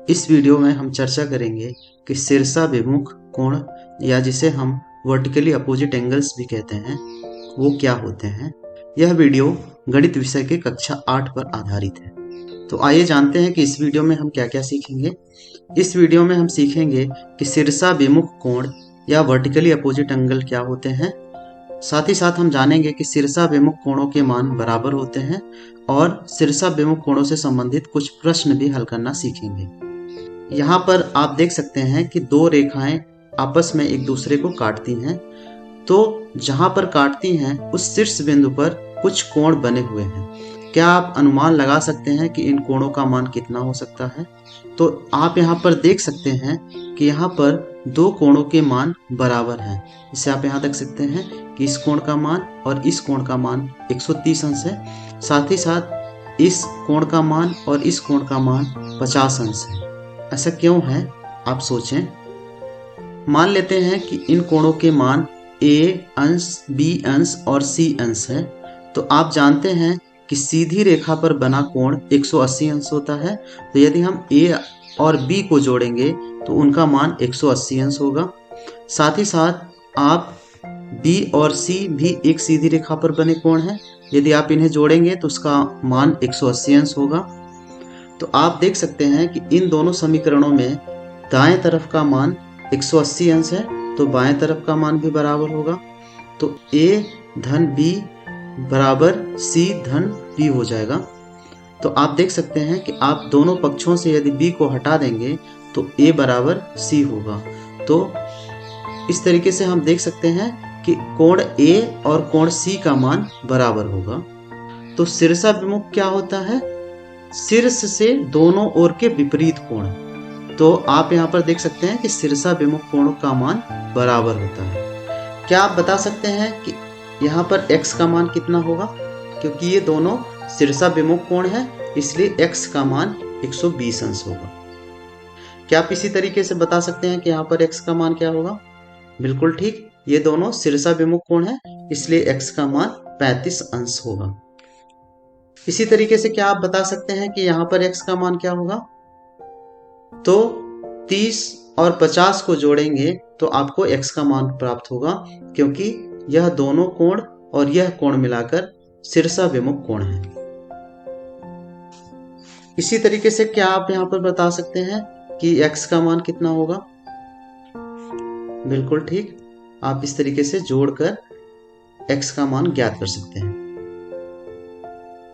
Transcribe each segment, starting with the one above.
इस वीडियो में हम चर्चा करेंगे कि शीर्षाभिमुख कोण या जिसे हम वर्टिकली अपोजिट एंगल्स भी कहते हैं वो क्या होते हैं। यह वीडियो गणित विषय के कक्षा 8 पर आधारित है। तो आइए जानते हैं कि इस वीडियो में हम क्या क्या सीखेंगे। इस वीडियो में हम सीखेंगे कि शीर्षाभिमुख कोण या वर्टिकली अपोजिट एंगल क्या होते हैं। साथ ही साथ हम जानेंगे कि शीर्षाभिमुख कोणों के मान बराबर होते हैं और शीर्षाभिमुख कोणों से संबंधित कुछ प्रश्न भी हल करना सीखेंगे। यहाँ पर आप देख सकते हैं कि दो रेखाएं आपस में एक दूसरे को काटती हैं। तो जहाँ पर काटती हैं उस शीर्ष बिंदु पर कुछ कोण बने हुए हैं। क्या आप अनुमान लगा सकते हैं कि इन कोणों का मान कितना हो सकता है? तो आप यहाँ पर देख सकते हैं कि यहाँ पर दो कोणों के मान बराबर हैं। इसे आप यहाँ देख सकते हैं कि इस कोण का मान और इस कोण का मान 130 अंश है। साथ ही साथ इस कोण का मान और इस कोण का मान 50 अंश है। ऐसा क्यों है आप सोचें। मान लेते हैं कि इन कोणों के मान A अंश, B अंश और C अंश है। तो आप जानते हैं कि सीधी रेखा पर बना कोण 180 अंश होता है। तो यदि हम A और B को जोड़ेंगे तो उनका मान 180 अंश होगा। साथ ही साथ आप B और C भी एक सीधी रेखा पर बने कोण हैं। यदि आप इन्हें जोड़ेंगे तो उसका मान 180 अंश होगा। तो आप देख सकते हैं कि इन दोनों समीकरणों में दाएं तरफ का मान 180 अंश है तो बाएं तरफ का मान भी बराबर होगा। तो A धन B बराबर C धन B हो जाएगा। तो आप देख सकते हैं कि आप दोनों पक्षों से यदि B को हटा देंगे तो A बराबर C होगा। तो इस तरीके से हम देख सकते हैं कि कोण A और कोण C का मान बराबर होगा। तो शीर्षाभिमुख क्या होता है? शीर्ष से दोनों ओर के विपरीत कोण। तो आप यहाँ पर देख सकते हैं कि शीर्षाभिमुख कोणों का मान बराबर होता है। क्या आप बता सकते हैं कि यहाँ पर x का मान कितना होगा? क्योंकि ये दोनों शीर्षाभिमुख कोण हैं इसलिए x का मान 120 अंश होगा। क्या आप इसी तरीके से बता सकते हैं कि यहाँ पर x का मान क्या होगा? बिल्कुल ठीक, ये दोनों शीर्षाभिमुख कोण हैं इसलिए x का मान 35 अंश होगा। इसी तरीके से क्या आप बता सकते हैं कि यहाँ पर x का मान क्या होगा? तो 30 और 50 को जोड़ेंगे तो आपको x का मान प्राप्त होगा क्योंकि यह दोनों कोण और यह कोण मिलाकर शीर्षाभिमुख कोण है। इसी तरीके से क्या आप यहाँ पर बता सकते हैं कि x का मान कितना होगा? बिल्कुल ठीक, आप इस तरीके से जोड़कर x का मान ज्ञात कर सकते हैं।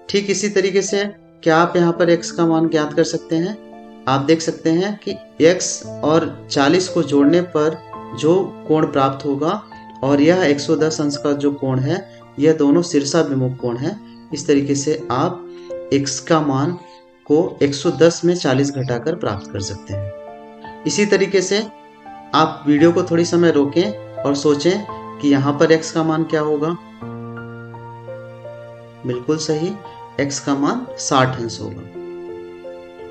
ठीक इसी तरीके से क्या आप यहाँ पर x का मान ज्ञात कर सकते हैं? आप देख सकते हैं कि x और 40 को जोड़ने पर जो कोण प्राप्त होगा और यह 110 अंश का जो कोण है यह दोनों शीर्षाभिमुख कोण है। इस तरीके से आप x का मान को 110 में 40 घटाकर प्राप्त कर सकते हैं। इसी तरीके से आप वीडियो को थोड़ी समय रोकें और सोचें कि यहाँ पर x का मान क्या होगा। बिल्कुल सही, x का मान 60 अंश होगा।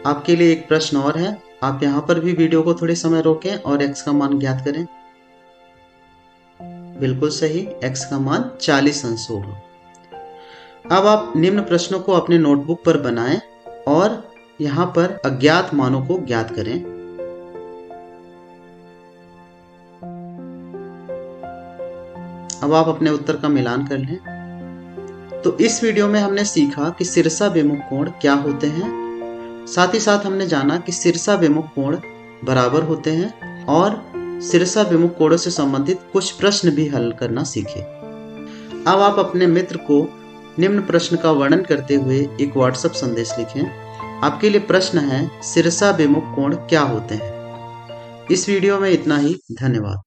आपके लिए एक प्रश्न और है, आप यहाँ पर भी वीडियो को थोड़े समय रोकें और x का मान ज्ञात करें। बिल्कुल सही, x का मान 40 अंश होगा। अब आप निम्न प्रश्नों को अपने नोटबुक पर बनाएं और यहाँ पर अज्ञात मानों को ज्ञात करें। अब आप अपने उत्तर का मिलान कर लें। तो इस वीडियो में हमने सीखा कि शीर्षाभिमुख कोण क्या होते हैं। साथ ही साथ हमने जाना कि शीर्षाभिमुख कोण बराबर होते हैं और शीर्षाभिमुख कोणों से संबंधित कुछ प्रश्न भी हल करना सीखे। अब आप अपने मित्र को निम्न प्रश्न का वर्णन करते हुए एक व्हाट्सएप संदेश लिखें। आपके लिए प्रश्न है, शीर्षाभिमुख कोण क्या होते हैं? इस वीडियो में इतना ही। धन्यवाद।